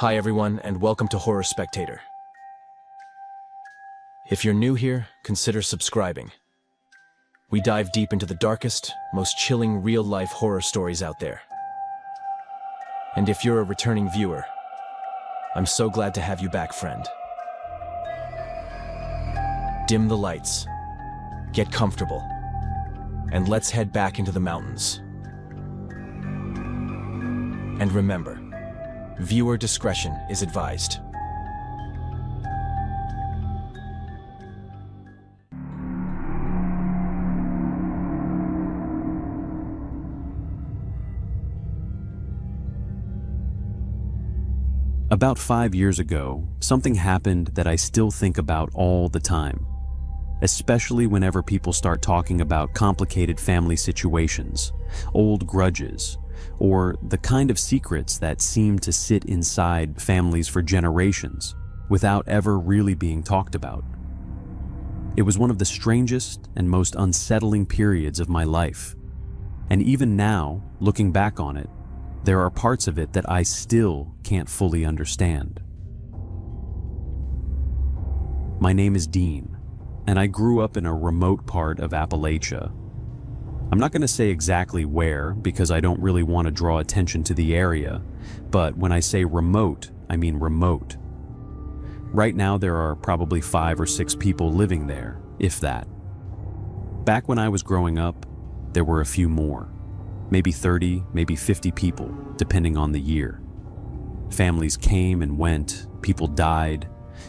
Hi everyone, and welcome to Horror Spectator. If you're new here, consider subscribing. We dive deep into the darkest, most chilling real-life horror stories out there. And if you're a returning viewer, I'm so glad to have you back, friend. Dim the lights, get comfortable, and let's head back into the mountains. And remember, viewer discretion is advised. About 5 years ago, something happened that I still think about all the time, especially whenever people start talking about complicated family situations, old grudges, or the kind of secrets that seem to sit inside families for generations without ever really being talked about. It was one of the strangest and most unsettling periods of my life, and even now, looking back on it, there are parts of it that I still can't fully understand. My name is Dean, and I grew up in a remote part of Appalachia. I'm not going to say exactly where because I don't really want to draw attention to the area, but when I say remote, I mean remote. Right now there are probably 5 or 6 people living there, if that. Back when I was growing up, there were a few more. Maybe 30, maybe 50 people, depending on the year. Families came and went, people died,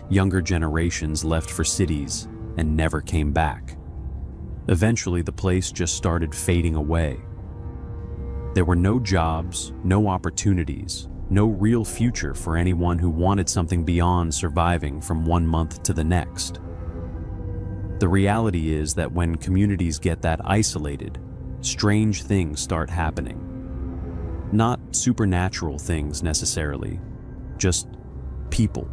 younger generations left for cities and never came back. Eventually, the place just started fading away. There were no jobs, no opportunities, no real future for anyone who wanted something beyond surviving from one month to the next. The reality is that when communities get that isolated, strange things start happening. Not supernatural things necessarily, just people.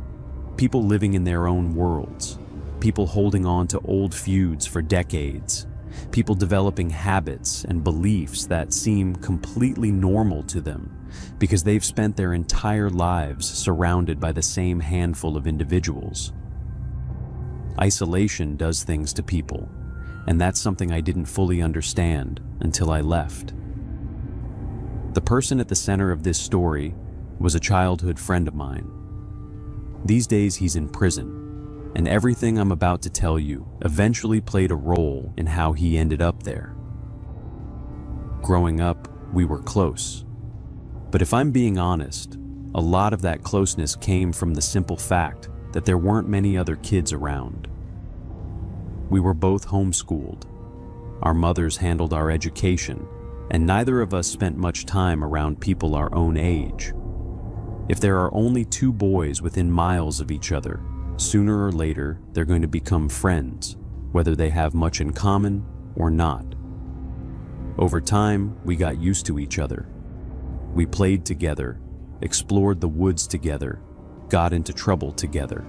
People living in their own worlds. People holding on to old feuds for decades. People developing habits and beliefs that seem completely normal to them because they've spent their entire lives surrounded by the same handful of individuals. Isolation does things to people, and that's something I didn't fully understand until I left. The person at the center of this story was a childhood friend of mine. These days he's in prison, and everything I'm about to tell you eventually played a role in how he ended up there. Growing up, we were close. But if I'm being honest, a lot of that closeness came from the simple fact that there weren't many other kids around. We were both homeschooled. Our mothers handled our education, and neither of us spent much time around people our own age. If there are only 2 boys within miles of each other, sooner or later they're going to become friends, whether they have much in common or not. Over time, we got used to each other. We played together, explored the woods together, got into trouble together.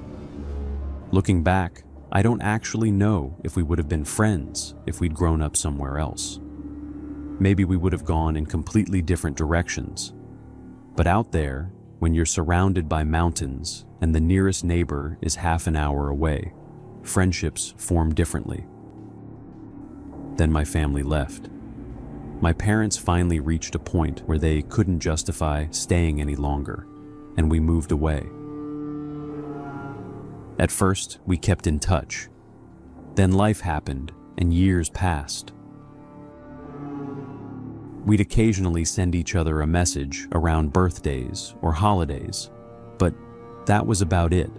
Looking back, I don't actually know if we would have been friends if we'd grown up somewhere else. Maybe we would have gone in completely different directions. But out there, when you're surrounded by mountains and the nearest neighbor is half an hour away, friendships form differently. Then my family left. My parents finally reached a point where they couldn't justify staying any longer, and we moved away. At first, we kept in touch. Then life happened, and years passed. We'd occasionally send each other a message around birthdays or holidays, but that was about it.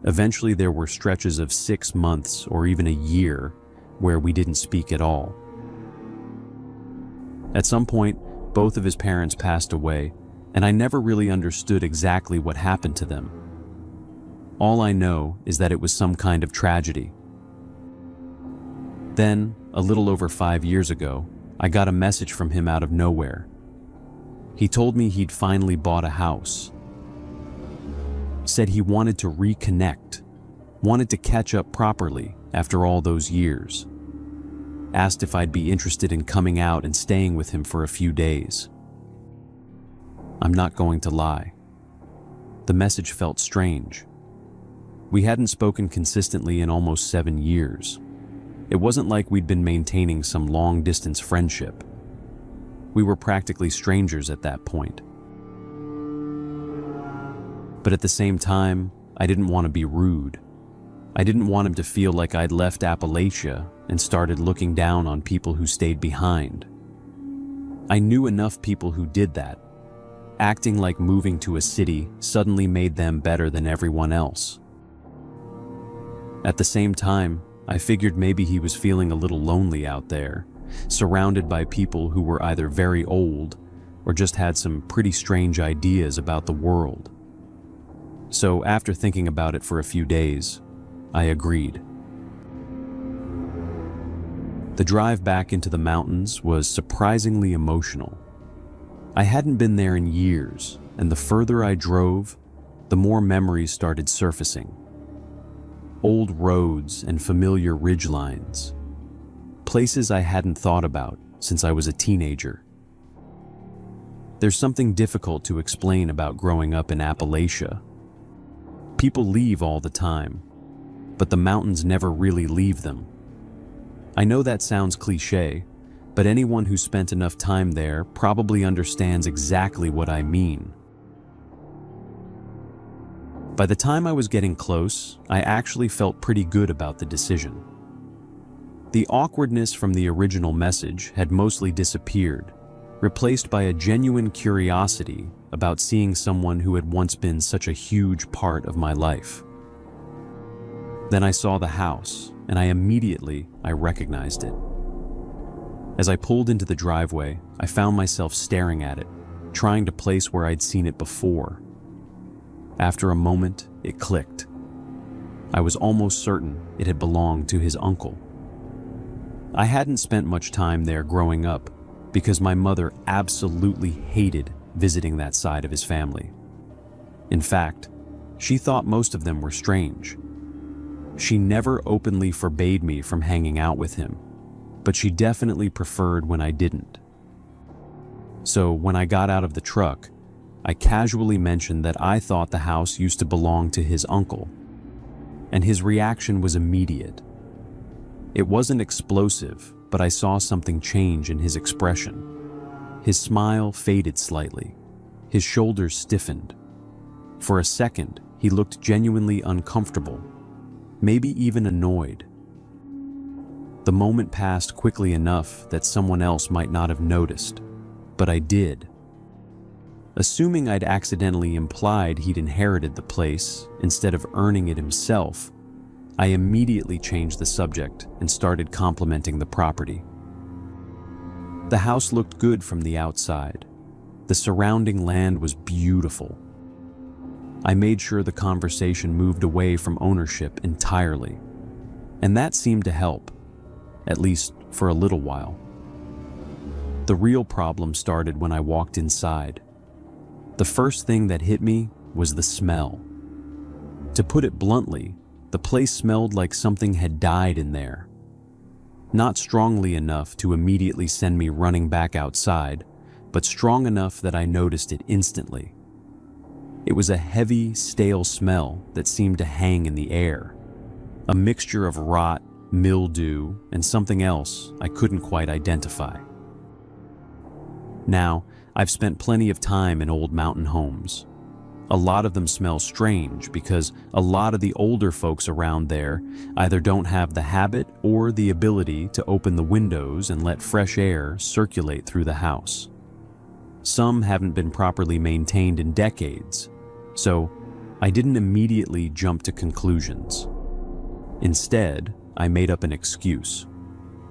Eventually, there were stretches of 6 months or even a year where we didn't speak at all. At some point, both of his parents passed away, and I never really understood exactly what happened to them. All I know is that it was some kind of tragedy. Then, a little over 5 years ago, I got a message from him out of nowhere. He told me he'd finally bought a house. Said he wanted to reconnect, wanted to catch up properly after all those years. Asked if I'd be interested in coming out and staying with him for a few days. I'm not going to lie. The message felt strange. We hadn't spoken consistently in almost 7 years. It wasn't like we'd been maintaining some long-distance friendship. We were practically strangers at that point. But at the same time, I didn't want to be rude. I didn't want him to feel like I'd left Appalachia and started looking down on people who stayed behind. I knew enough people who did that, acting like moving to a city suddenly made them better than everyone else. At the same time, I figured maybe he was feeling a little lonely out there, surrounded by people who were either very old or just had some pretty strange ideas about the world. So after thinking about it for a few days, I agreed. The drive back into the mountains was surprisingly emotional. I hadn't been there in years, and the further I drove, the more memories started surfacing. Old roads and familiar ridgelines. Places I hadn't thought about since I was a teenager. There's something difficult to explain about growing up in Appalachia. People leave all the time, but the mountains never really leave them. I know that sounds cliché, but anyone who spent enough time there probably understands exactly what I mean. By the time I was getting close, I actually felt pretty good about the decision. The awkwardness from the original message had mostly disappeared, replaced by a genuine curiosity about seeing someone who had once been such a huge part of my life. Then I saw the house, and I recognized it. As I pulled into the driveway, I found myself staring at it, trying to place where I'd seen it before. After a moment, it clicked. I was almost certain it had belonged to his uncle. I hadn't spent much time there growing up because my mother absolutely hated visiting that side of his family. In fact, she thought most of them were strange. She never openly forbade me from hanging out with him, but she definitely preferred when I didn't. So when I got out of the truck, I casually mentioned that I thought the house used to belong to his uncle, and his reaction was immediate. It wasn't explosive, but I saw something change in his expression. His smile faded slightly. His shoulders stiffened. For a second, he looked genuinely uncomfortable, maybe even annoyed. The moment passed quickly enough that someone else might not have noticed, but I did. Assuming I'd accidentally implied he'd inherited the place instead of earning it himself, I immediately changed the subject and started complimenting the property. The house looked good from the outside. The surrounding land was beautiful. I made sure the conversation moved away from ownership entirely, and that seemed to help, at least for a little while. The real problem started when I walked inside. The first thing that hit me was the smell. To put it bluntly, the place smelled like something had died in there. Not strongly enough to immediately send me running back outside, but strong enough that I noticed it instantly. It was a heavy, stale smell that seemed to hang in the air. A mixture of rot, mildew, and something else I couldn't quite identify. Now, I've spent plenty of time in old mountain homes. A lot of them smell strange because a lot of the older folks around there either don't have the habit or the ability to open the windows and let fresh air circulate through the house. Some haven't been properly maintained in decades, so I didn't immediately jump to conclusions. Instead, I made up an excuse.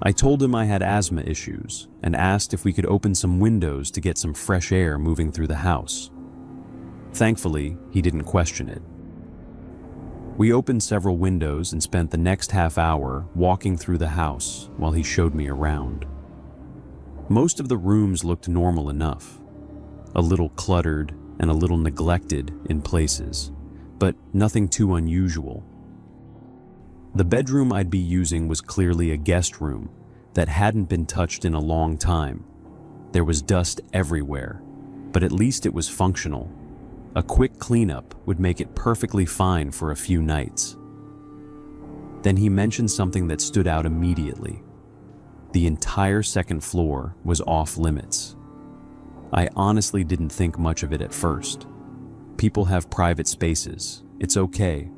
I told him I had asthma issues and asked if we could open some windows to get some fresh air moving through the house. Thankfully, he didn't question it. We opened several windows and spent the next half hour walking through the house while he showed me around. Most of the rooms looked normal enough, a little cluttered and a little neglected in places, but nothing too unusual. The bedroom I'd be using was clearly a guest room that hadn't been touched in a long time. There was dust everywhere, but at least it was functional. A quick cleanup would make it perfectly fine for a few nights. Then he mentioned something that stood out immediately. The entire second floor was off limits. I honestly didn't think much of it at first. People have private spaces. It's okay.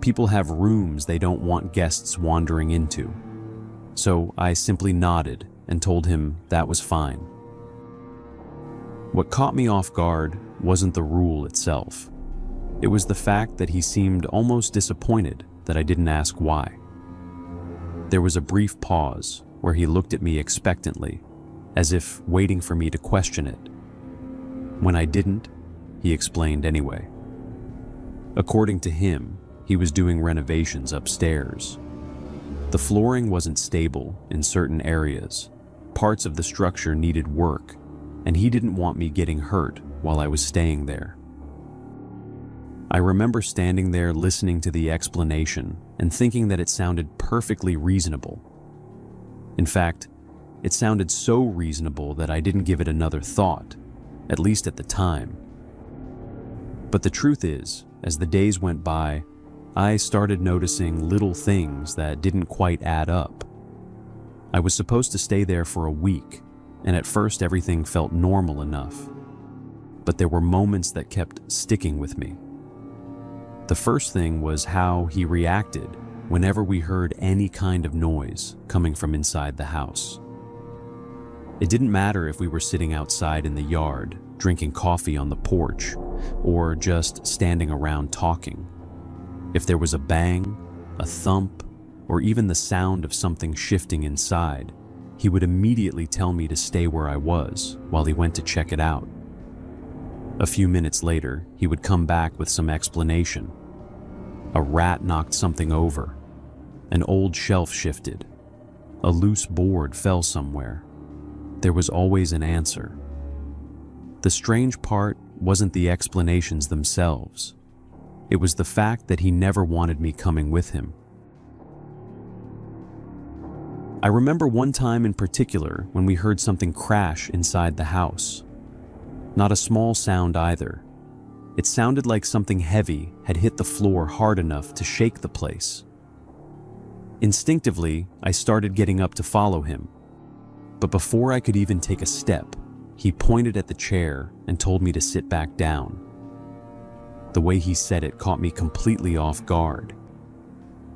People have rooms they don't want guests wandering into. So I simply nodded and told him that was fine. What caught me off guard wasn't the rule itself. It was the fact that he seemed almost disappointed that I didn't ask why. There was a brief pause where he looked at me expectantly, as if waiting for me to question it. When I didn't, he explained anyway. According to him, he was doing renovations upstairs. The flooring wasn't stable in certain areas. Parts of the structure needed work, and he didn't want me getting hurt while I was staying there. I remember standing there listening to the explanation and thinking that it sounded perfectly reasonable. In fact, it sounded so reasonable that I didn't give it another thought, at least at the time. But the truth is, as the days went by, I started noticing little things that didn't quite add up. I was supposed to stay there for a week, and at first everything felt normal enough. But there were moments that kept sticking with me. The first thing was how he reacted whenever we heard any kind of noise coming from inside the house. It didn't matter if we were sitting outside in the yard, drinking coffee on the porch, or just standing around talking. If there was a bang, a thump, or even the sound of something shifting inside, he would immediately tell me to stay where I was while he went to check it out. A few minutes later, he would come back with some explanation. A rat knocked something over. An old shelf shifted. A loose board fell somewhere. There was always an answer. The strange part wasn't the explanations themselves. It was the fact that he never wanted me coming with him. I remember one time in particular when we heard something crash inside the house. Not a small sound either. It sounded like something heavy had hit the floor hard enough to shake the place. Instinctively, I started getting up to follow him. But before I could even take a step, he pointed at the chair and told me to sit back down. The way he said it caught me completely off guard.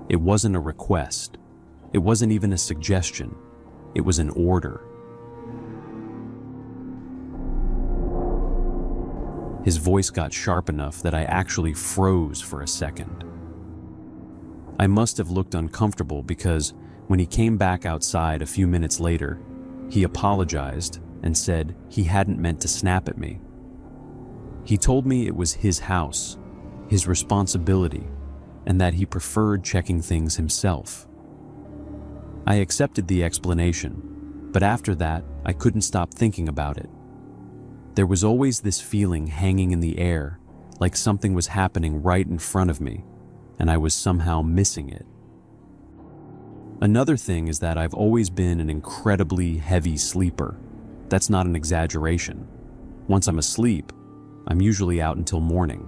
It wasn't a request. It wasn't even a suggestion. It was an order. His voice got sharp enough that I actually froze for a second. I must have looked uncomfortable because when he came back outside a few minutes later, he apologized and said he hadn't meant to snap at me. He told me it was his house, his responsibility, and that he preferred checking things himself. I accepted the explanation, but after that, I couldn't stop thinking about it. There was always this feeling hanging in the air, like something was happening right in front of me, and I was somehow missing it. Another thing is that I've always been an incredibly heavy sleeper. That's not an exaggeration. Once I'm asleep, I'm usually out until morning.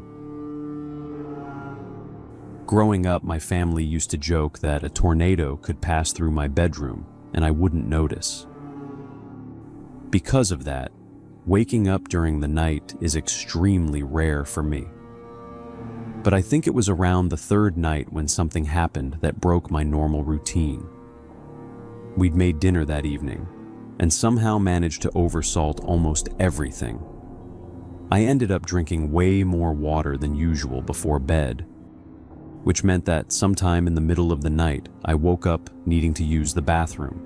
Growing up, my family used to joke that a tornado could pass through my bedroom and I wouldn't notice. Because of that, waking up during the night is extremely rare for me. But I think it was around the third night when something happened that broke my normal routine. We'd made dinner that evening and somehow managed to oversalt almost everything. I ended up drinking way more water than usual before bed, which meant that sometime in the middle of the night, I woke up needing to use the bathroom.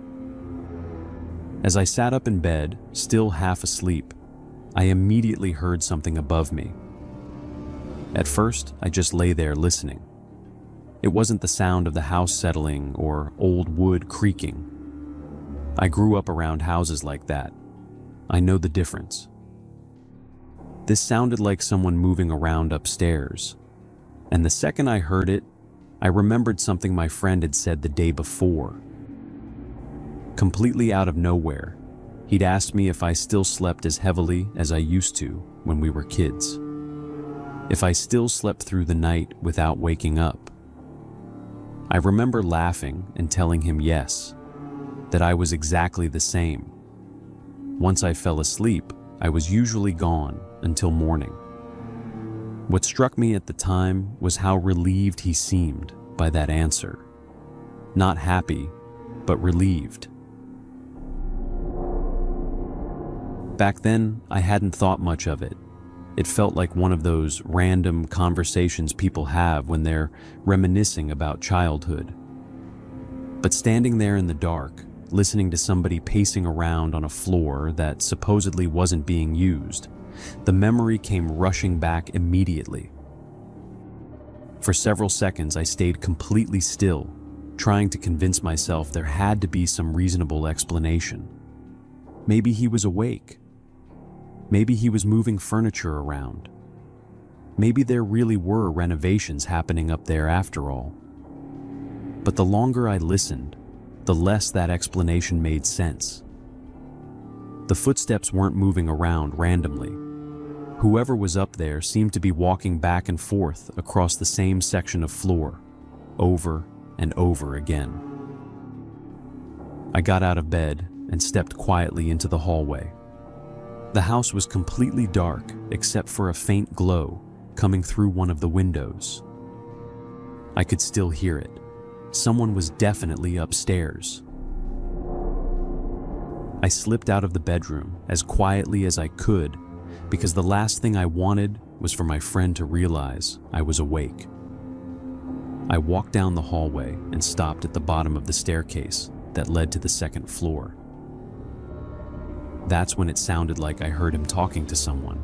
As I sat up in bed, still half asleep, I immediately heard something above me. At first, I just lay there listening. It wasn't the sound of the house settling or old wood creaking. I grew up around houses like that. I know the difference. This sounded like someone moving around upstairs. And the second I heard it, I remembered something my friend had said the day before. Completely out of nowhere, he'd asked me if I still slept as heavily as I used to when we were kids. if I still slept through the night without waking up. I remember laughing and telling him yes, that I was exactly the same. Once I fell asleep, I was usually gone until morning. What struck me at the time was how relieved he seemed by that answer. Not happy, but relieved. Back then, I hadn't thought much of it. It felt like one of those random conversations people have when they're reminiscing about childhood. But standing there in the dark, listening to somebody pacing around on a floor that supposedly wasn't being used, the memory came rushing back immediately. For several seconds, I stayed completely still, trying to convince myself there had to be some reasonable explanation. Maybe he was awake. Maybe he was moving furniture around. Maybe there really were renovations happening up there after all. But the longer I listened, the less that explanation made sense. The footsteps weren't moving around randomly. Whoever was up there seemed to be walking back and forth across the same section of floor, over and over again. I got out of bed and stepped quietly into the hallway. The house was completely dark except for a faint glow coming through one of the windows. I could still hear it. Someone was definitely upstairs. I slipped out of the bedroom as quietly as I could because the last thing I wanted was for my friend to realize I was awake. I walked down the hallway and stopped at the bottom of the staircase that led to the second floor. That's when it sounded like I heard him talking to someone.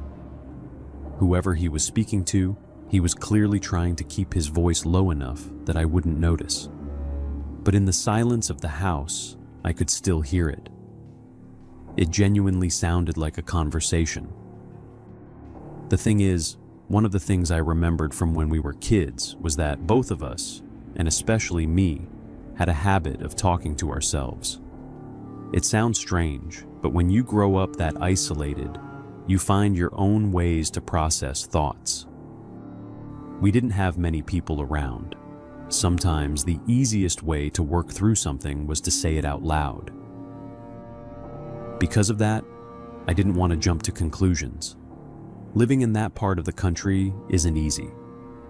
Whoever he was speaking to, he was clearly trying to keep his voice low enough that I wouldn't notice. But in the silence of the house, I could still hear it. It genuinely sounded like a conversation. The thing is, one of the things I remembered from when we were kids was that both of us, and especially me, had a habit of talking to ourselves. It sounds strange, but when you grow up that isolated, you find your own ways to process thoughts. We didn't have many people around. Sometimes the easiest way to work through something was to say it out loud. Because of that, I didn't want to jump to conclusions. Living in that part of the country isn't easy.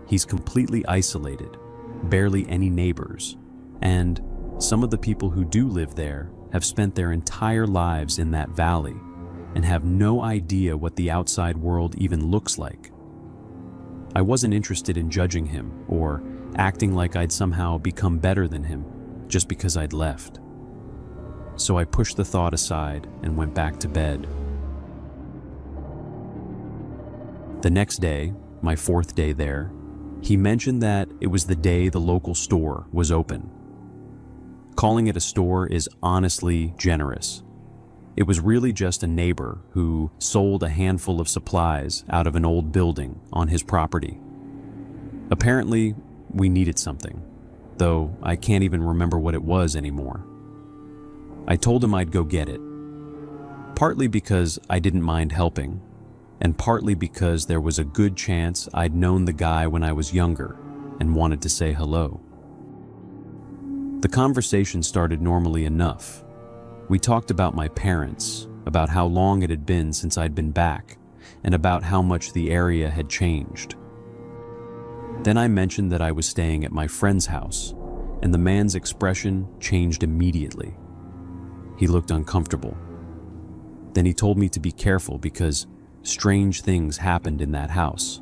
He's completely isolated, barely any neighbors, and some of the people who do live there have spent their entire lives in that valley and have no idea what the outside world even looks like. I wasn't interested in judging him or acting like I'd somehow become better than him just because I'd left. So I pushed the thought aside and went back to bed. The next day, my fourth day there, he mentioned that it was the day the local store was open. Calling it a store is honestly generous. It was really just a neighbor who sold a handful of supplies out of an old building on his property. Apparently, we needed something, though I can't even remember what it was anymore. I told him I'd go get it, partly because I didn't mind helping, and partly because there was a good chance I'd known the guy when I was younger and wanted to say hello. The conversation started normally enough. We talked about my parents, about how long it had been since I'd been back, and about how much the area had changed. Then I mentioned that I was staying at my friend's house, and the man's expression changed immediately. He looked uncomfortable. Then he told me to be careful because strange things happened in that house.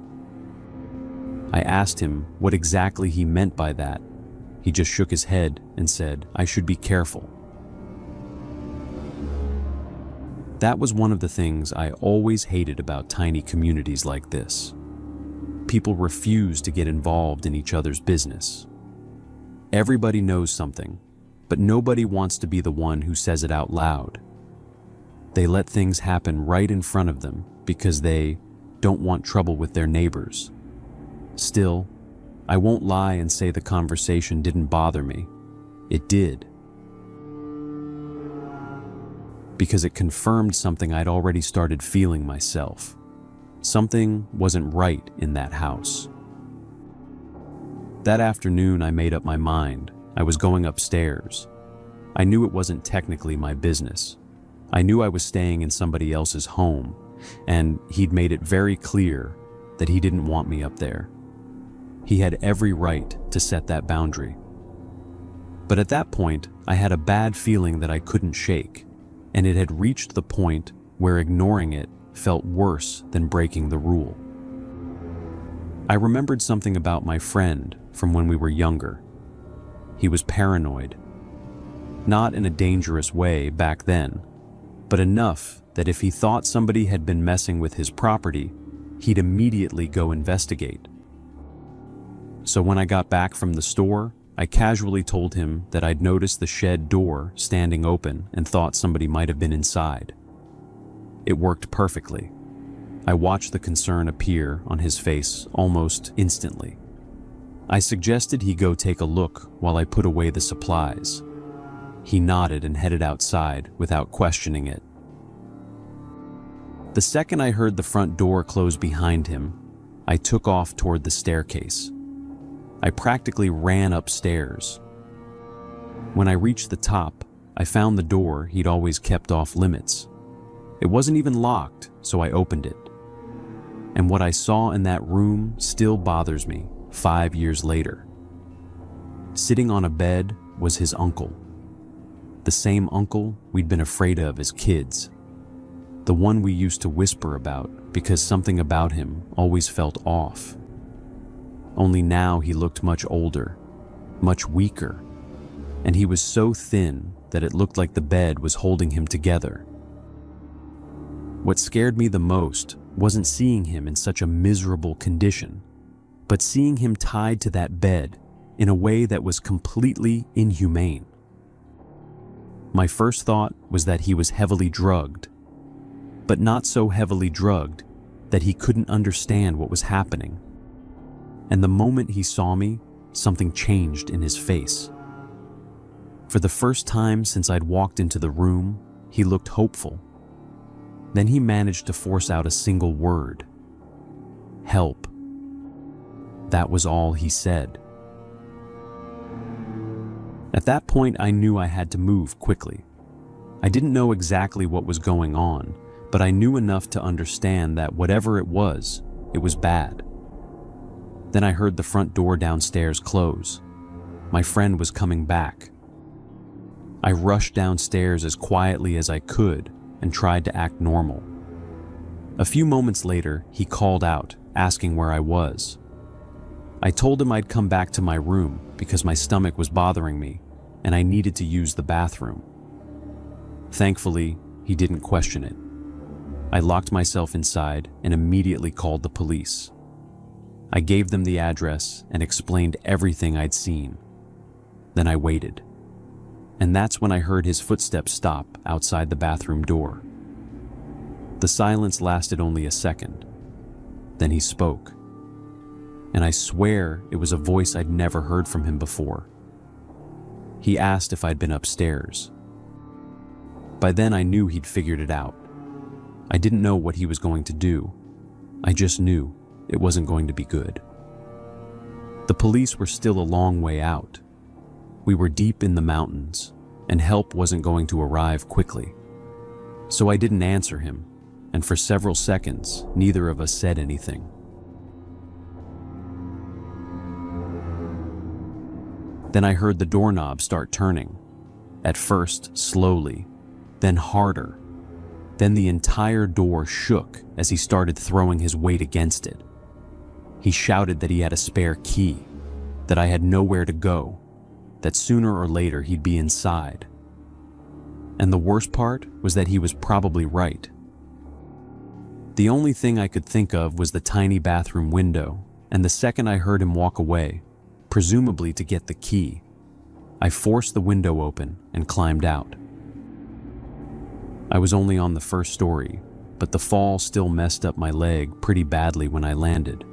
I asked him what exactly he meant by that. He just shook his head and said I should be careful. That was one of the things I always hated about tiny communities like this. People refuse to get involved in each other's business. Everybody knows something, but nobody wants to be the one who says it out loud. They let things happen right in front of them because they don't want trouble with their neighbors. Still, I won't lie and say the conversation didn't bother me. It did. Because it confirmed something I'd already started feeling myself. Something wasn't right in that house. That afternoon, I made up my mind. I was going upstairs. I knew it wasn't technically my business. I knew I was staying in somebody else's home, and he'd made it very clear that he didn't want me up there. He had every right to set that boundary. But at that point, I had a bad feeling that I couldn't shake, and it had reached the point where ignoring it felt worse than breaking the rule. I remembered something about my friend from when we were younger. He was paranoid. Not in a dangerous way back then, but enough that if he thought somebody had been messing with his property, he'd immediately go investigate. So when I got back from the store, I casually told him that I'd noticed the shed door standing open and thought somebody might have been inside. It worked perfectly. I watched the concern appear on his face almost instantly. I suggested he go take a look while I put away the supplies. He nodded and headed outside without questioning it. The second I heard the front door close behind him, I took off toward the staircase. I practically ran upstairs. When I reached the top, I found the door he'd always kept off limits. It wasn't even locked, so I opened it. And what I saw in that room still bothers me 5 years later. Sitting on a bed was his uncle. The same uncle we'd been afraid of as kids. The one we used to whisper about because something about him always felt off. Only now he looked much older, much weaker, and he was so thin that it looked like the bed was holding him together. What scared me the most wasn't seeing him in such a miserable condition, but seeing him tied to that bed in a way that was completely inhumane. My first thought was that he was heavily drugged, but not so heavily drugged that he couldn't understand what was happening. And the moment he saw me, something changed in his face. For the first time since I'd walked into the room, he looked hopeful. Then he managed to force out a single word. Help. That was all he said. At that point, I knew I had to move quickly. I didn't know exactly what was going on, but I knew enough to understand that whatever it was bad. Then I heard the front door downstairs close. My friend was coming back. I rushed downstairs as quietly as I could and tried to act normal. A few moments later, he called out, asking where I was. I told him I'd come back to my room because my stomach was bothering me and I needed to use the bathroom. Thankfully, he didn't question it. I locked myself inside and immediately called the police. I gave them the address and explained everything I'd seen. Then I waited. And that's when I heard his footsteps stop outside the bathroom door. The silence lasted only a second. Then he spoke. And I swear it was a voice I'd never heard from him before. He asked if I'd been upstairs. By then I knew he'd figured it out. I didn't know what he was going to do. I just knew it wasn't going to be good. The police were still a long way out. We were deep in the mountains, and help wasn't going to arrive quickly. So I didn't answer him, and for several seconds, neither of us said anything. Then I heard the doorknob start turning, at first slowly, then harder. Then the entire door shook as he started throwing his weight against it. He shouted that he had a spare key, that I had nowhere to go, that sooner or later he'd be inside. And the worst part was that he was probably right. The only thing I could think of was the tiny bathroom window, and the second I heard him walk away, presumably to get the key, I forced the window open and climbed out. I was only on the first story, but the fall still messed up my leg pretty badly when I landed.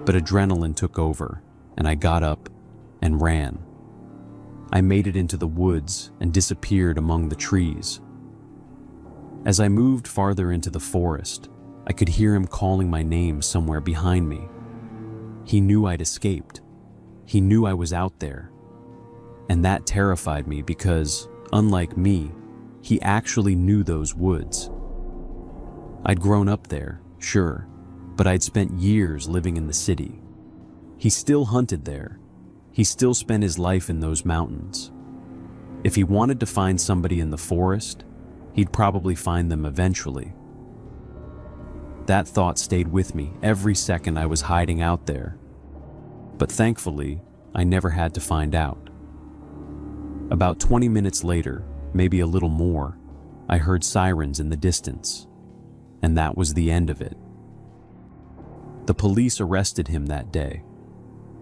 But adrenaline took over, and I got up and ran. I made it into the woods and disappeared among the trees. As I moved farther into the forest, I could hear him calling my name somewhere behind me. He knew I'd escaped. He knew I was out there. And that terrified me because, unlike me, he actually knew those woods. I'd grown up there, sure, but I'd spent years living in the city. He still hunted there. He still spent his life in those mountains. If he wanted to find somebody in the forest, he'd probably find them eventually. That thought stayed with me every second I was hiding out there. But thankfully, I never had to find out. About 20 minutes later, maybe a little more, I heard sirens in the distance. And that was the end of it. The police arrested him that day.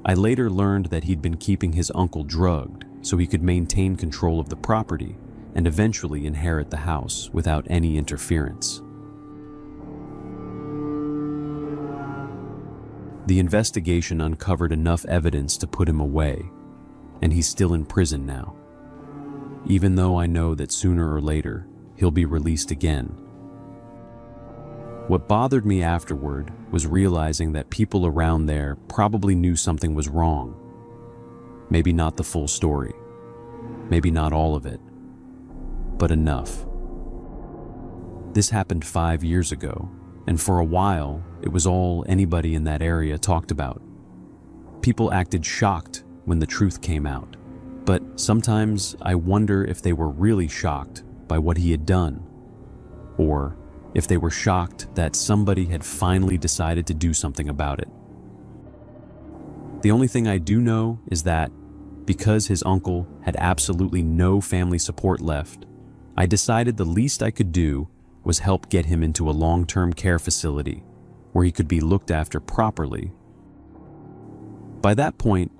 I later learned that he'd been keeping his uncle drugged so he could maintain control of the property and eventually inherit the house without any interference. The investigation uncovered enough evidence to put him away, and he's still in prison now. Even though I know that sooner or later, he'll be released again. What bothered me afterward was realizing that people around there probably knew something was wrong. Maybe not the full story, maybe not all of it, but enough. This happened 5 years ago, and for a while, it was all anybody in that area talked about. People acted shocked when the truth came out, but sometimes I wonder if they were really shocked by what he had done, or if they were shocked that somebody had finally decided to do something about it. The only thing I do know is that, because his uncle had absolutely no family support left, I decided the least I could do was help get him into a long-term care facility where he could be looked after properly. By that point,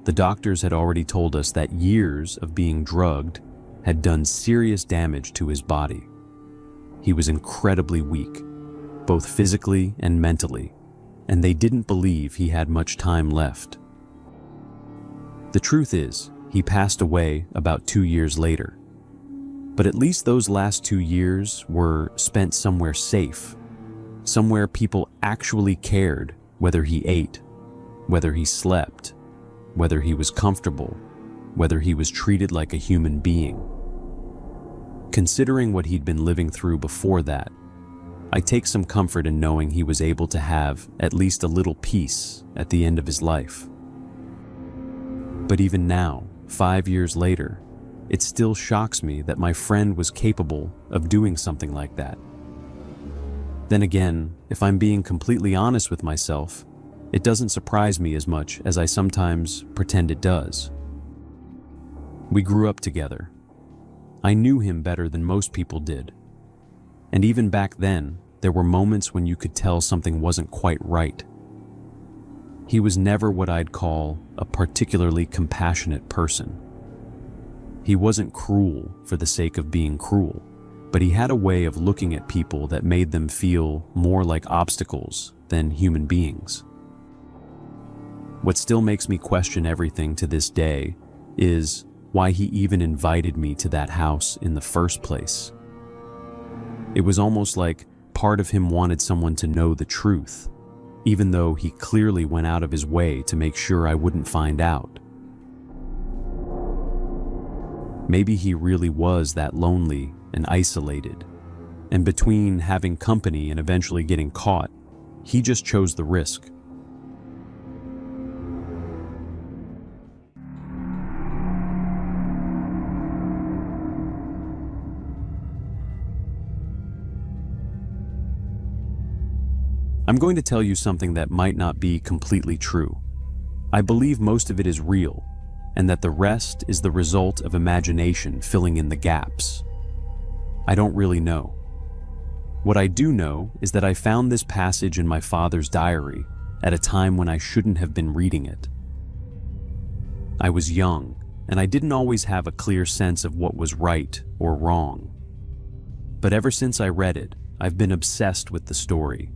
the doctors had already told us that years of being drugged had done serious damage to his body. He was incredibly weak, both physically and mentally, and they didn't believe he had much time left. The truth is, he passed away about 2 years later. But at least those last 2 years were spent somewhere safe, somewhere people actually cared whether he ate, whether he slept, whether he was comfortable, whether he was treated like a human being. Considering what he'd been living through before that, I take some comfort in knowing he was able to have at least a little peace at the end of his life. But even now, 5 years later, it still shocks me that my friend was capable of doing something like that. Then again, if I'm being completely honest with myself, it doesn't surprise me as much as I sometimes pretend it does. We grew up together. I knew him better than most people did. And even back then, there were moments when you could tell something wasn't quite right. He was never what I'd call a particularly compassionate person. He wasn't cruel for the sake of being cruel, but he had a way of looking at people that made them feel more like obstacles than human beings. What still makes me question everything to this day is why he even invited me to that house in the first place. It was almost like part of him wanted someone to know the truth, even though he clearly went out of his way to make sure I wouldn't find out. Maybe he really was that lonely and isolated, and between having company and eventually getting caught, he just chose the risk. I'm going to tell you something that might not be completely true. I believe most of it is real, and that the rest is the result of imagination filling in the gaps. I don't really know. What I do know is that I found this passage in my father's diary at a time when I shouldn't have been reading it. I was young, and I didn't always have a clear sense of what was right or wrong. But ever since I read it, I've been obsessed with the story,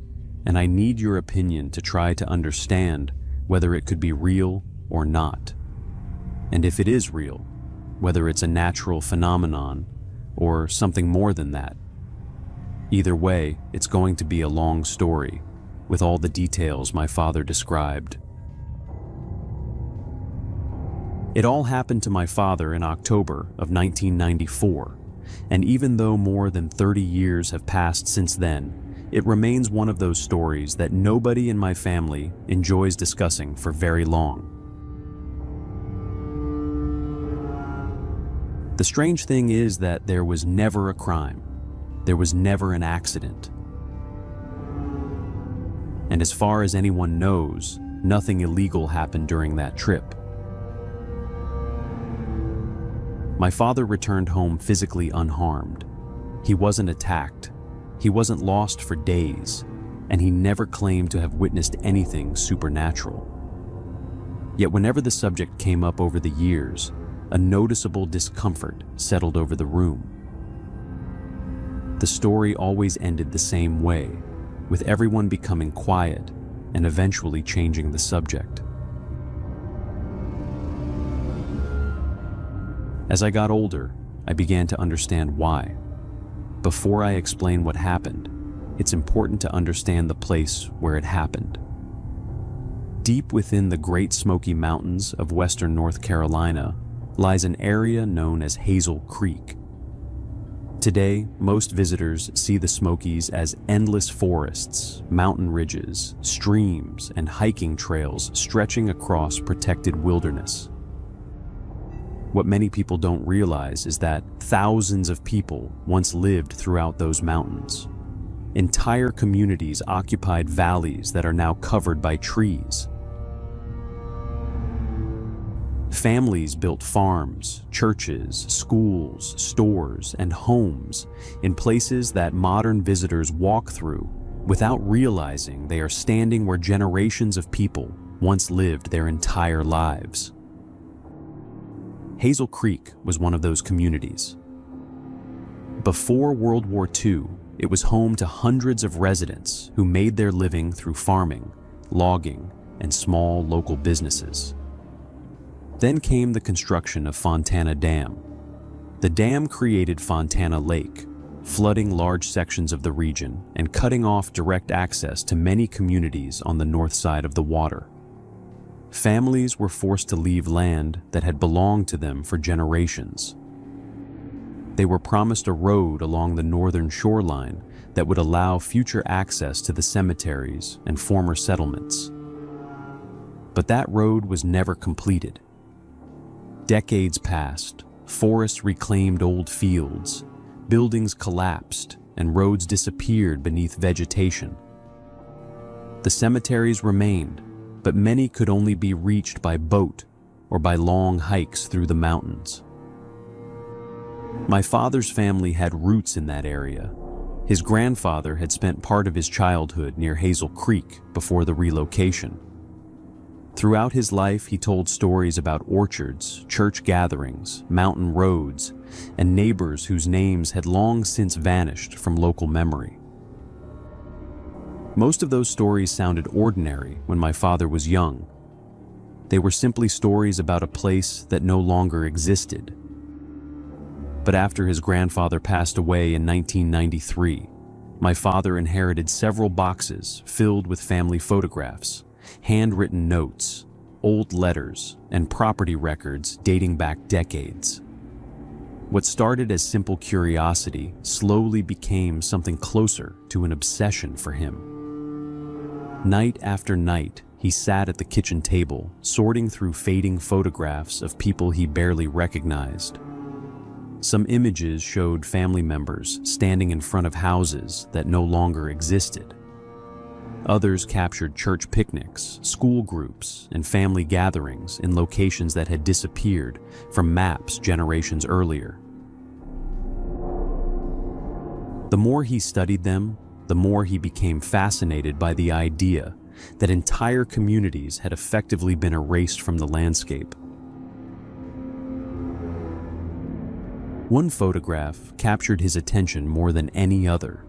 and I need your opinion to try to understand whether it could be real or not. And if it is real, whether it's a natural phenomenon or something more than that. Either way, it's going to be a long story, with all the details my father described. It all happened to my father in October of 1994, and even though more than 30 years have passed since then, it remains one of those stories that nobody in my family enjoys discussing for very long. The strange thing is that there was never a crime. There was never an accident. And as far as anyone knows, nothing illegal happened during that trip. My father returned home physically unharmed. He wasn't attacked. He wasn't lost for days, and he never claimed to have witnessed anything supernatural. Yet whenever the subject came up over the years, a noticeable discomfort settled over the room. The story always ended the same way, with everyone becoming quiet and eventually changing the subject. As I got older, I began to understand why. Before I explain what happened, it's important to understand the place where it happened. Deep within the Great Smoky Mountains of western North Carolina lies an area known as Hazel Creek. Today, most visitors see the Smokies as endless forests, mountain ridges, streams, and hiking trails stretching across protected wilderness. What many people don't realize is that thousands of people once lived throughout those mountains. Entire communities occupied valleys that are now covered by trees. Families built farms, churches, schools, stores, and homes in places that modern visitors walk through without realizing they are standing where generations of people once lived their entire lives. Hazel Creek was one of those communities. Before World War II, it was home to hundreds of residents who made their living through farming, logging, and small local businesses. Then came the construction of Fontana Dam. The dam created Fontana Lake, flooding large sections of the region and cutting off direct access to many communities on the north side of the water. Families were forced to leave land that had belonged to them for generations. They were promised a road along the northern shoreline that would allow future access to the cemeteries and former settlements. But that road was never completed. Decades passed, forests reclaimed old fields, buildings collapsed, and roads disappeared beneath vegetation. The cemeteries remained, but many could only be reached by boat or by long hikes through the mountains. My father's family had roots in that area. His grandfather had spent part of his childhood near Hazel Creek before the relocation. Throughout his life, he told stories about orchards, church gatherings, mountain roads, and neighbors whose names had long since vanished from local memory. Most of those stories sounded ordinary when my father was young. They were simply stories about a place that no longer existed. But after his grandfather passed away in 1993, my father inherited several boxes filled with family photographs, handwritten notes, old letters, and property records dating back decades. What started as simple curiosity slowly became something closer to an obsession for him. Night after night, he sat at the kitchen table, sorting through fading photographs of people he barely recognized. Some images showed family members standing in front of houses that no longer existed. Others captured church picnics, school groups, and family gatherings in locations that had disappeared from maps generations earlier. The more he studied them, the more he became fascinated by the idea that entire communities had effectively been erased from the landscape. One photograph captured his attention more than any other.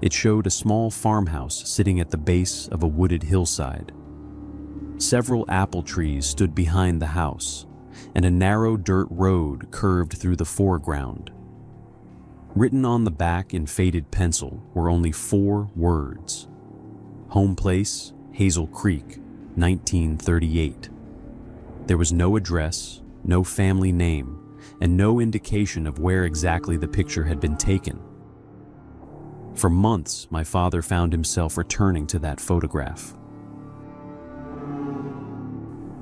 It showed a small farmhouse sitting at the base of a wooded hillside. Several apple trees stood behind the house, and a narrow dirt road curved through the foreground, Written on the back in faded pencil were only 4 words. Home place, Hazel Creek, 1938. There was no address, no family name, and no indication of where exactly the picture had been taken. For months, my father found himself returning to that photograph.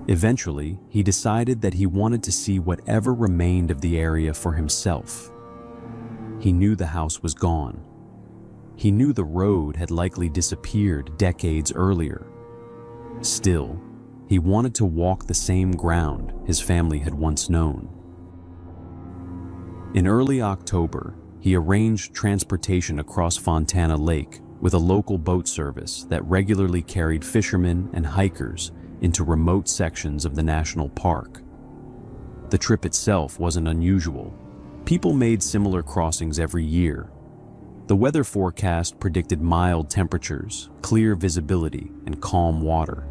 Eventually, he decided that he wanted to see whatever remained of the area for himself. He knew the house was gone. He knew the road had likely disappeared decades earlier. Still, he wanted to walk the same ground his family had once known. In early October, he arranged transportation across Fontana Lake with a local boat service that regularly carried fishermen and hikers into remote sections of the national park. The trip itself wasn't unusual. People made similar crossings every year. The weather forecast predicted mild temperatures, clear visibility, and calm water.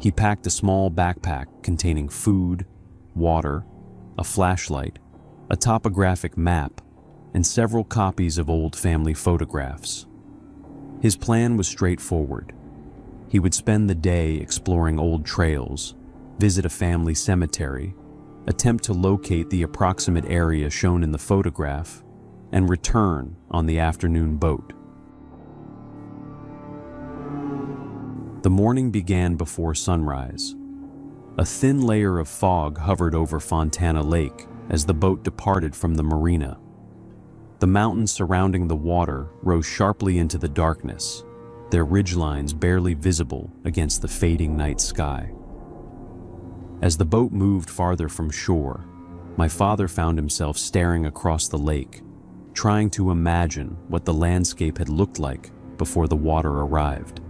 He packed a small backpack containing food, water, a flashlight, a topographic map, and several copies of old family photographs. His plan was straightforward. He would spend the day exploring old trails, visit a family cemetery, attempt to locate the approximate area shown in the photograph, and return on the afternoon boat. The morning began before sunrise. A thin layer of fog hovered over Fontana Lake as the boat departed from the marina. The mountains surrounding the water rose sharply into the darkness, their ridgelines barely visible against the fading night sky. As the boat moved farther from shore, my father found himself staring across the lake, trying to imagine what the landscape had looked like before the water arrived.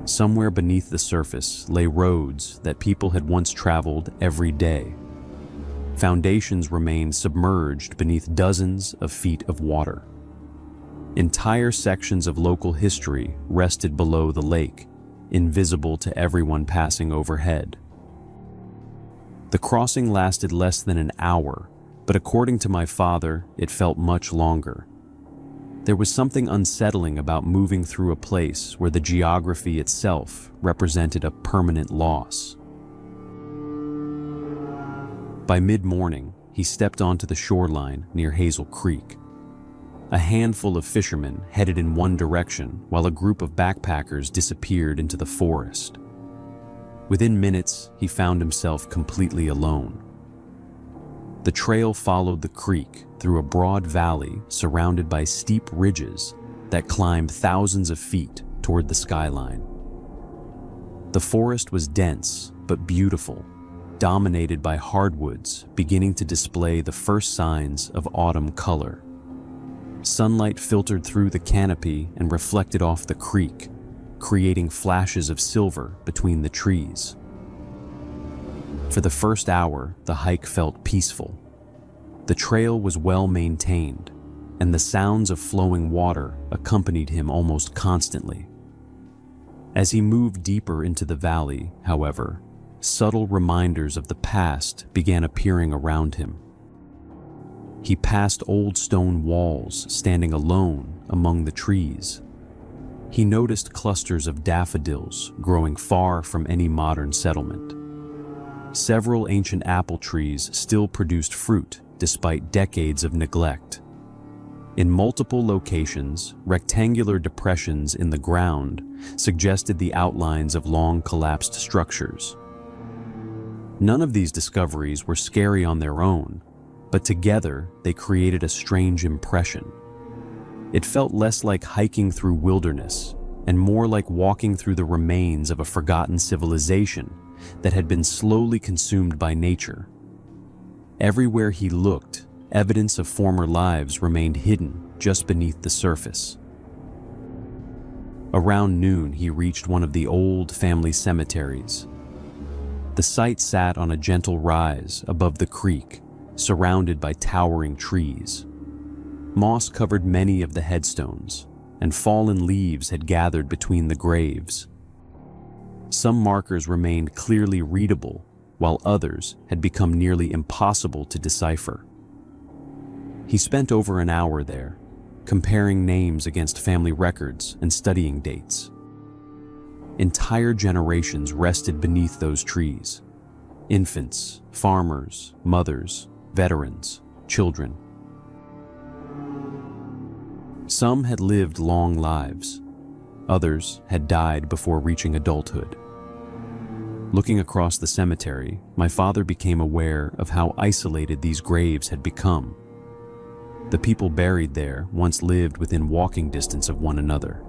Somewhere beneath the surface lay roads that people had once traveled every day. Foundations remained submerged beneath dozens of feet of water. Entire sections of local history rested below the lake, invisible to everyone passing overhead. The crossing lasted less than an hour, but according to my father, it felt much longer. There was something unsettling about moving through a place where the geography itself represented a permanent loss. By mid-morning, he stepped onto the shoreline near Hazel Creek. A handful of fishermen headed in one direction while a group of backpackers disappeared into the forest. Within minutes, he found himself completely alone. The trail followed the creek through a broad valley surrounded by steep ridges that climbed thousands of feet toward the skyline. The forest was dense but beautiful, dominated by hardwoods beginning to display the first signs of autumn color. Sunlight filtered through the canopy and reflected off the creek, creating flashes of silver between the trees. For the first hour, the hike felt peaceful. The trail was well maintained, and the sounds of flowing water accompanied him almost constantly. As he moved deeper into the valley, however, subtle reminders of the past began appearing around him. He passed old stone walls standing alone among the trees. He noticed clusters of daffodils growing far from any modern settlement. Several ancient apple trees still produced fruit despite decades of neglect. In multiple locations, rectangular depressions in the ground suggested the outlines of long collapsed structures. None of these discoveries were scary on their own, but together they created a strange impression. It felt less like hiking through wilderness and more like walking through the remains of a forgotten civilization that had been slowly consumed by nature. Everywhere he looked, evidence of former lives remained hidden just beneath the surface. Around noon, he reached one of the old family cemeteries. The site sat on a gentle rise above the creek, surrounded by towering trees. Moss covered many of the headstones, and fallen leaves had gathered between the graves. Some markers remained clearly readable, while others had become nearly impossible to decipher. He spent over an hour there, comparing names against family records and studying dates. Entire generations rested beneath those trees. Infants, farmers, mothers, veterans, children. Some had lived long lives. Others had died before reaching adulthood. Looking across the cemetery, my father became aware of how isolated these graves had become. The people buried there once lived within walking distance of one another.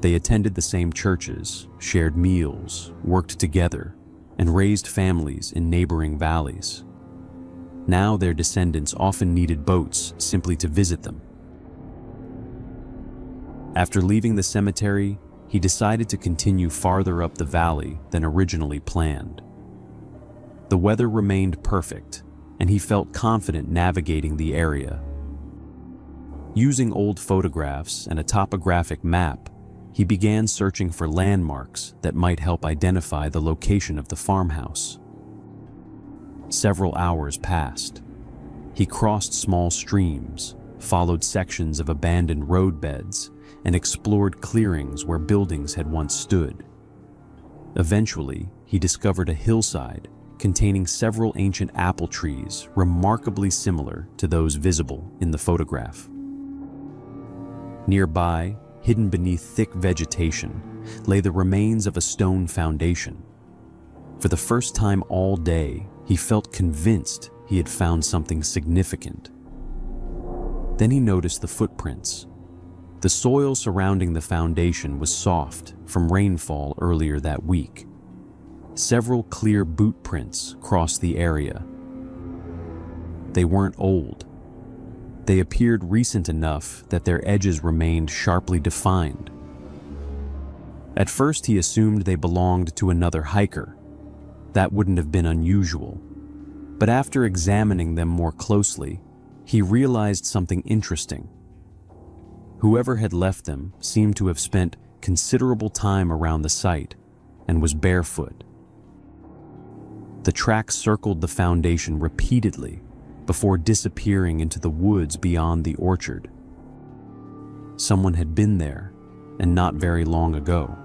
They attended the same churches, shared meals, worked together, and raised families in neighboring valleys. Now their descendants often needed boats simply to visit them. After leaving the cemetery, he decided to continue farther up the valley than originally planned. The weather remained perfect, and he felt confident navigating the area. Using old photographs and a topographic map, he began searching for landmarks that might help identify the location of the farmhouse. Several hours passed. He crossed small streams, followed sections of abandoned roadbeds, and explored clearings where buildings had once stood. Eventually, he discovered a hillside containing several ancient apple trees remarkably similar to those visible in the photograph. Nearby, hidden beneath thick vegetation, lay the remains of a stone foundation. For the first time all day, he felt convinced he had found something significant. Then he noticed the footprints. The soil surrounding the foundation was soft from rainfall earlier that week. Several clear boot prints crossed the area. They weren't old. They appeared recent enough that their edges remained sharply defined. At first he assumed they belonged to another hiker. That wouldn't have been unusual. But after examining them more closely, he realized something interesting. Whoever had left them seemed to have spent considerable time around the site and was barefoot. The tracks circled the foundation repeatedly before disappearing into the woods beyond the orchard. Someone had been there, and not very long ago.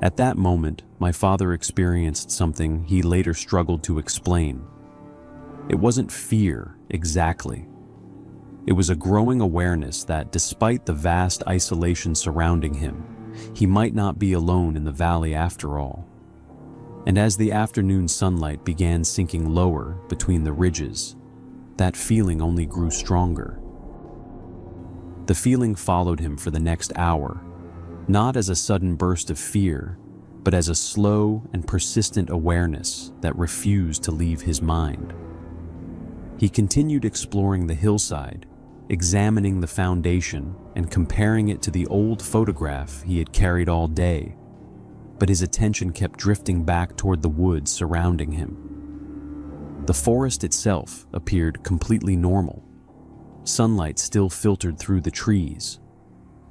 At that moment, my father experienced something he later struggled to explain. It wasn't fear, exactly. It was a growing awareness that despite the vast isolation surrounding him, he might not be alone in the valley after all. And as the afternoon sunlight began sinking lower between the ridges, that feeling only grew stronger. The feeling followed him for the next hour, not as a sudden burst of fear, but as a slow and persistent awareness that refused to leave his mind. He continued exploring the hillside, examining the foundation and comparing it to the old photograph he had carried all day, but his attention kept drifting back toward the woods surrounding him. The forest itself appeared completely normal. Sunlight still filtered through the trees.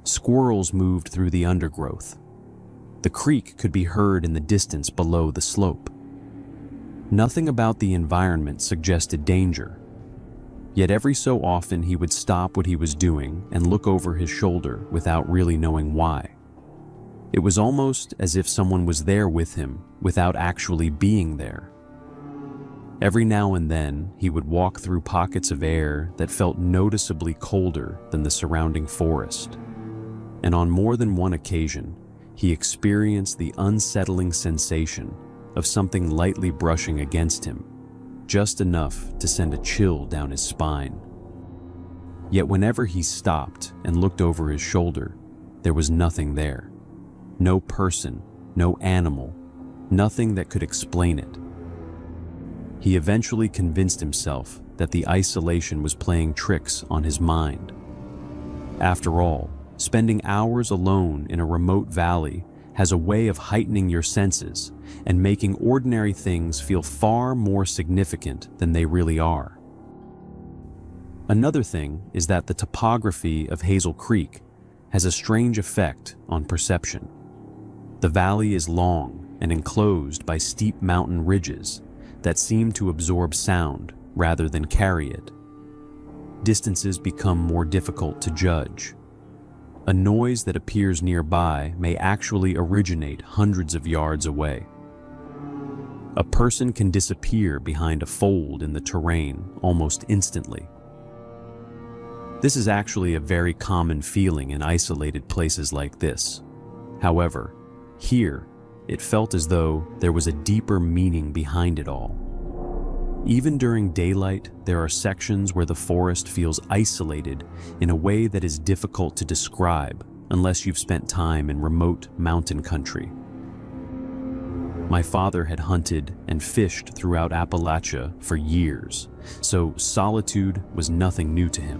Squirrels moved through the undergrowth. The creek could be heard in the distance below the slope. Nothing about the environment suggested danger. Yet every so often he would stop what he was doing and look over his shoulder without really knowing why. It was almost as if someone was there with him without actually being there. Every now and then, he would walk through pockets of air that felt noticeably colder than the surrounding forest. And on more than one occasion, he experienced the unsettling sensation of something lightly brushing against him, just enough to send a chill down his spine. Yet whenever he stopped and looked over his shoulder, there was nothing there. No person, no animal, nothing that could explain it. He eventually convinced himself that the isolation was playing tricks on his mind. After all, spending hours alone in a remote valley has a way of heightening your senses and making ordinary things feel far more significant than they really are. Another thing is that the topography of Hazel Creek has a strange effect on perception. The valley is long and enclosed by steep mountain ridges that seem to absorb sound rather than carry it. distances become more difficult to judge. A noise that appears nearby may actually originate hundreds of yards away. A person can disappear behind a fold in the terrain almost instantly. This is actually a very common feeling in isolated places like this. However, here, it felt as though there was a deeper meaning behind it all. Even during daylight, there are sections where the forest feels isolated in a way that is difficult to describe unless you've spent time in remote mountain country. My father had hunted and fished throughout Appalachia for years, so solitude was nothing new to him.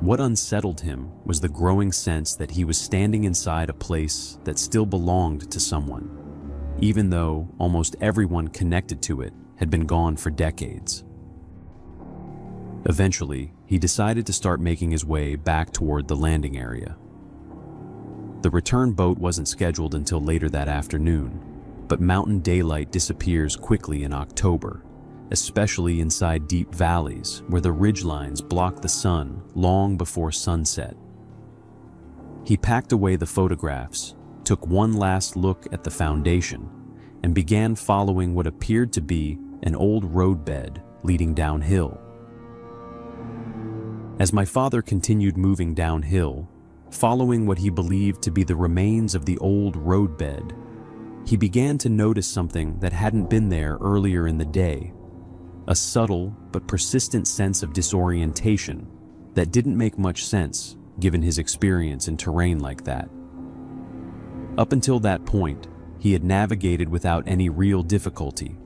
What unsettled him was the growing sense that he was standing inside a place that still belonged to someone, even though almost everyone connected to it had been gone for decades. Eventually, he decided to start making his way back toward the landing area. The return boat wasn't scheduled until later that afternoon, but mountain daylight disappears quickly in October, especially inside deep valleys where the ridgelines block the sun long before sunset. He packed away the photographs, took one last look at the foundation, and began following what appeared to be an old roadbed leading downhill. As my father continued moving downhill, following what he believed to be the remains of the old roadbed, he began to notice something that hadn't been there earlier in the day, a subtle but persistent sense of disorientation that didn't make much sense given his experience in terrain like that. Up until that point, he had navigated without any real difficulty,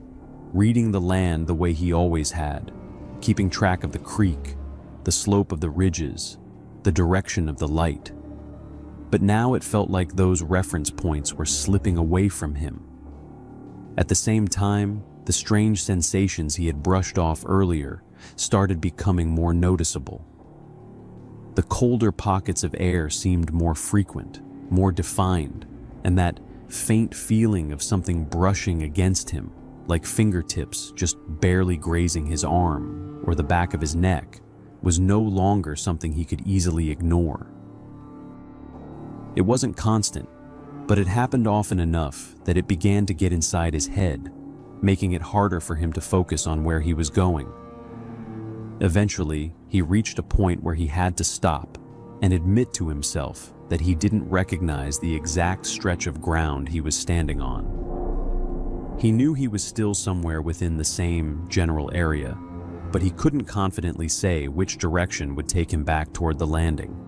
reading the land the way he always had, keeping track of the creek, the slope of the ridges, the direction of the light. But now it felt like those reference points were slipping away from him. At the same time, the strange sensations he had brushed off earlier started becoming more noticeable. The colder pockets of air seemed more frequent, more defined, and that faint feeling of something brushing against him, like fingertips just barely grazing his arm or the back of his neck, was no longer something he could easily ignore. It wasn't constant, but it happened often enough that it began to get inside his head, making it harder for him to focus on where he was going. Eventually, he reached a point where he had to stop and admit to himself that he didn't recognize the exact stretch of ground he was standing on. He knew he was still somewhere within the same general area, but he couldn't confidently say which direction would take him back toward the landing.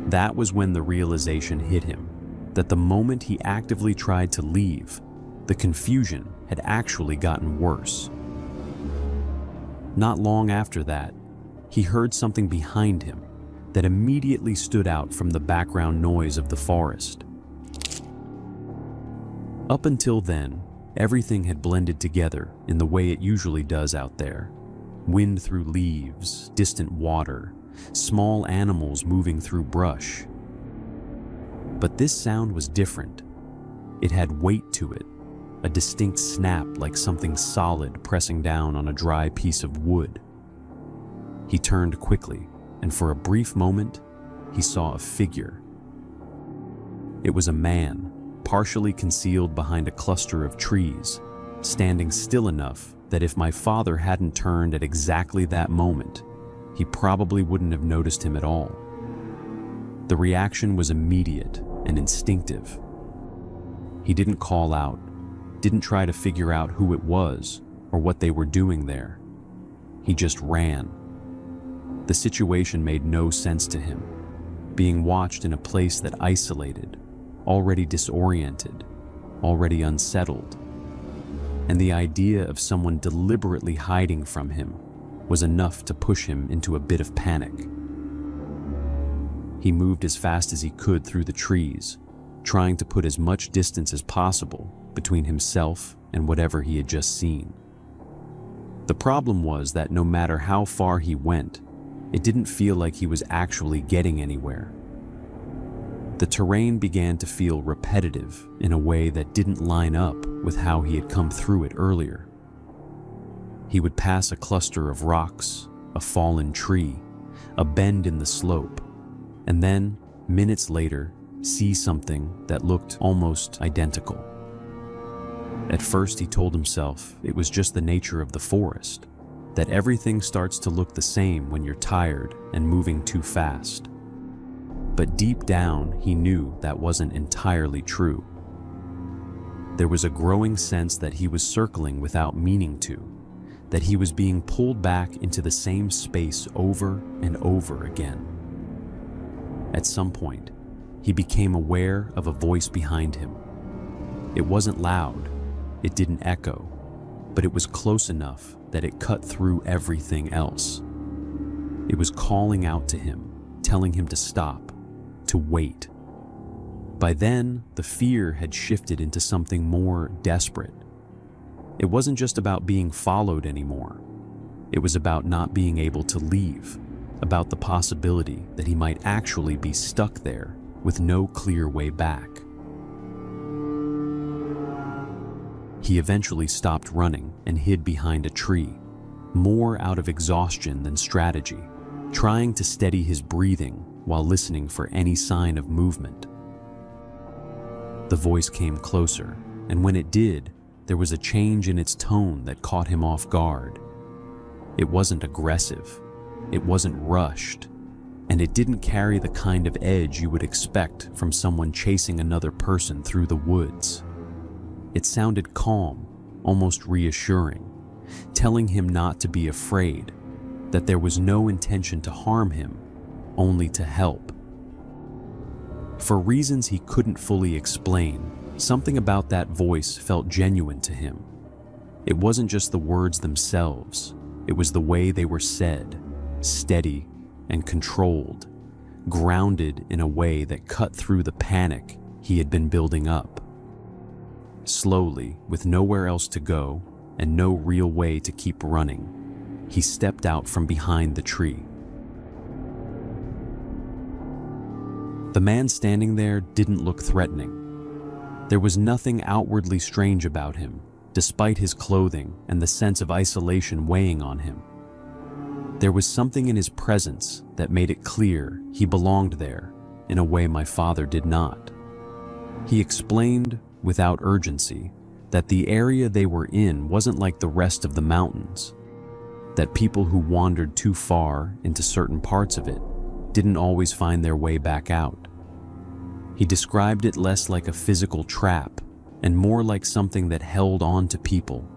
That was when the realization hit him that the moment he actively tried to leave, the confusion had actually gotten worse. Not long after that, he heard something behind him that immediately stood out from the background noise of the forest. Up until then, everything had blended together in the way it usually does out there. Wind through leaves, distant water, small animals moving through brush. But this sound was different. It had weight to it, a distinct snap like something solid pressing down on a dry piece of wood. He turned quickly, and for a brief moment, he saw a figure. It was a man, partially concealed behind a cluster of trees, standing still enough that if my father hadn't turned at exactly that moment, he probably wouldn't have noticed him at all. The reaction was immediate and instinctive. He didn't call out, didn't try to figure out who it was or what they were doing there. He just ran. The situation made no sense to him, being watched in a place that isolated, already disoriented, already unsettled. And the idea of someone deliberately hiding from him was enough to push him into a bit of panic. He moved as fast as he could through the trees, trying to put as much distance as possible between himself and whatever he had just seen. The problem was that no matter how far he went, it didn't feel like he was actually getting anywhere. The terrain began to feel repetitive in a way that didn't line up with how he had come through it earlier. He would pass a cluster of rocks, a fallen tree, a bend in the slope, and then, minutes later, see something that looked almost identical. At first, he told himself it was just the nature of the forest, that everything starts to look the same when you're tired and moving too fast. But deep down, he knew that wasn't entirely true. There was a growing sense that he was circling without meaning to, that he was being pulled back into the same space over and over again. At some point, he became aware of a voice behind him. It wasn't loud, it didn't echo, but it was close enough that it cut through everything else. It was calling out to him, telling him to stop, to wait. By then, the fear had shifted into something more desperate. It wasn't just about being followed anymore. It was about not being able to leave, about the possibility that he might actually be stuck there with no clear way back. He eventually stopped running and hid behind a tree, more out of exhaustion than strategy, trying to steady his breathing while listening for any sign of movement. The voice came closer, and when it did, there was a change in its tone that caught him off guard. It wasn't aggressive, it wasn't rushed, and it didn't carry the kind of edge you would expect from someone chasing another person through the woods. It sounded calm, almost reassuring, telling him not to be afraid, that there was no intention to harm him, only to help. For reasons he couldn't fully explain, something about that voice felt genuine to him. It wasn't just the words themselves, it was the way they were said, steady and controlled, grounded in a way that cut through the panic he had been building up. Slowly, with nowhere else to go and no real way to keep running, he stepped out from behind the tree. The man standing there didn't look threatening. There was nothing outwardly strange about him, despite his clothing and the sense of isolation weighing on him. There was something in his presence that made it clear he belonged there in a way my father did not. He explained, without urgency, that the area they were in wasn't like the rest of the mountains, that people who wandered too far into certain parts of it didn't always find their way back out. He described it less like a physical trap and more like something that held on to people,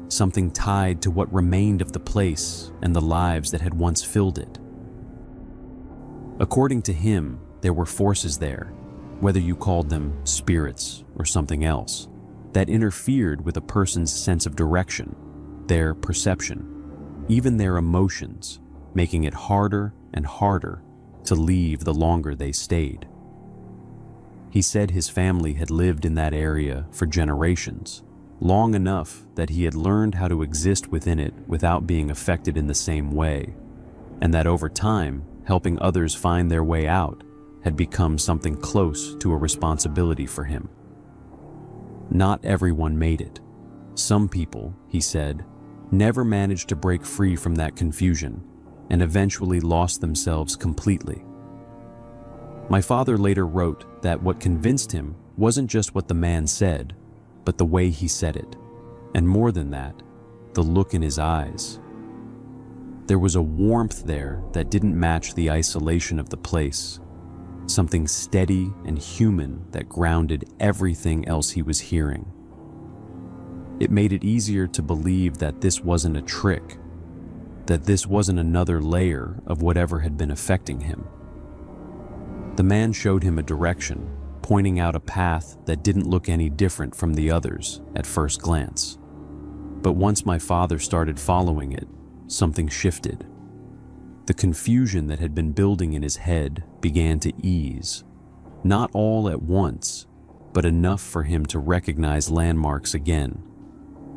something tied to what remained of the place and the lives that had once filled it. According to him, there were forces there, whether you called them spirits or something else, that interfered with a person's sense of direction, their perception, even their emotions, making it harder and harder to leave the longer they stayed. He said his family had lived in that area for generations, long enough that he had learned how to exist within it without being affected in the same way, and that over time, helping others find their way out had become something close to a responsibility for him. Not everyone made it. Some people, he said, never managed to break free from that confusion and eventually lost themselves completely. My father later wrote that what convinced him wasn't just what the man said, but the way he said it, and more than that, the look in his eyes. There was a warmth there that didn't match the isolation of the place, something steady and human that grounded everything else he was hearing. It made it easier to believe that this wasn't a trick, that this wasn't another layer of whatever had been affecting him. The man showed him a direction, pointing out a path that didn't look any different from the others at first glance. But once my father started following it, something shifted. The confusion that had been building in his head began to ease, not all at once, but enough for him to recognize landmarks again,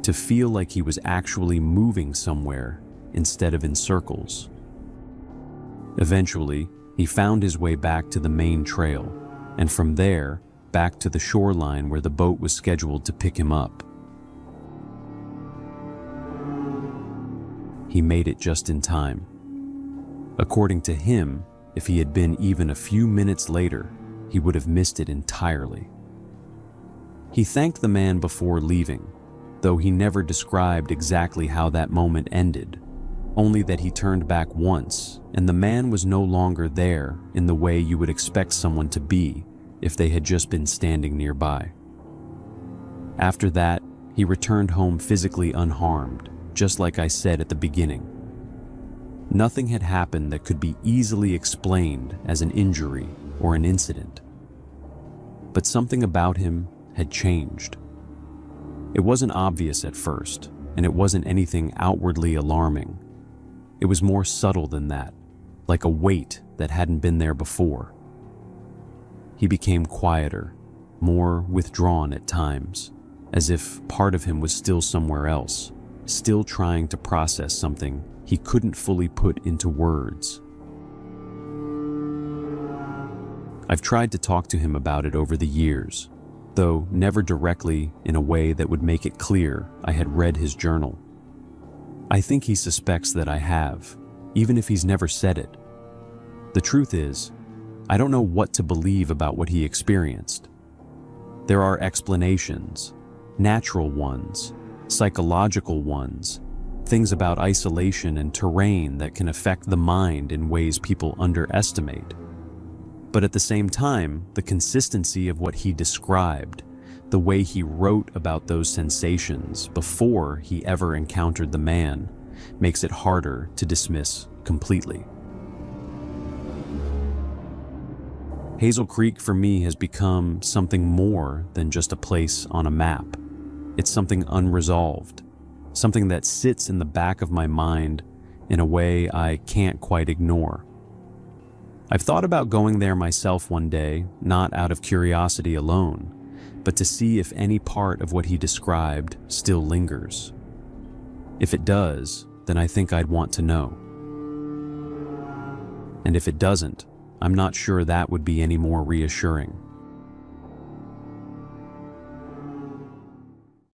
to feel like he was actually moving somewhere instead of in circles. Eventually, he found his way back to the main trail, and from there, back to the shoreline where the boat was scheduled to pick him up. He made it just in time, According to him, if he had been even a few minutes later, he would have missed it entirely. He thanked the man before leaving, though he never described exactly how that moment ended, only that he turned back once and the man was no longer there in the way you would expect someone to be if they had just been standing nearby. After that, he returned home physically unharmed, just like I said at the beginning. Nothing had happened that could be easily explained as an injury or an incident. But something about him had changed. It wasn't obvious at first, and it wasn't anything outwardly alarming. It was more subtle than that, like a weight that hadn't been there before. He became quieter, more withdrawn at times, as if part of him was still somewhere else, still trying to process something he couldn't fully put into words. I've tried to talk to him about it over the years, though never directly in a way that would make it clear I had read his journal. I think he suspects that I have, even if he's never said it. The truth is, I don't know what to believe about what he experienced. There are explanations, natural ones, psychological ones, things about isolation and terrain that can affect the mind in ways people underestimate. But at the same time, the consistency of what he described, the way he wrote about those sensations before he ever encountered the man, makes it harder to dismiss completely. Hazel Creek for me has become something more than just a place on a map. It's something unresolved, something that sits in the back of my mind in a way I can't quite ignore. I've thought about going there myself one day, not out of curiosity alone, but to see if any part of what he described still lingers. If it does, then I think I'd want to know. And if it doesn't, I'm not sure that would be any more reassuring.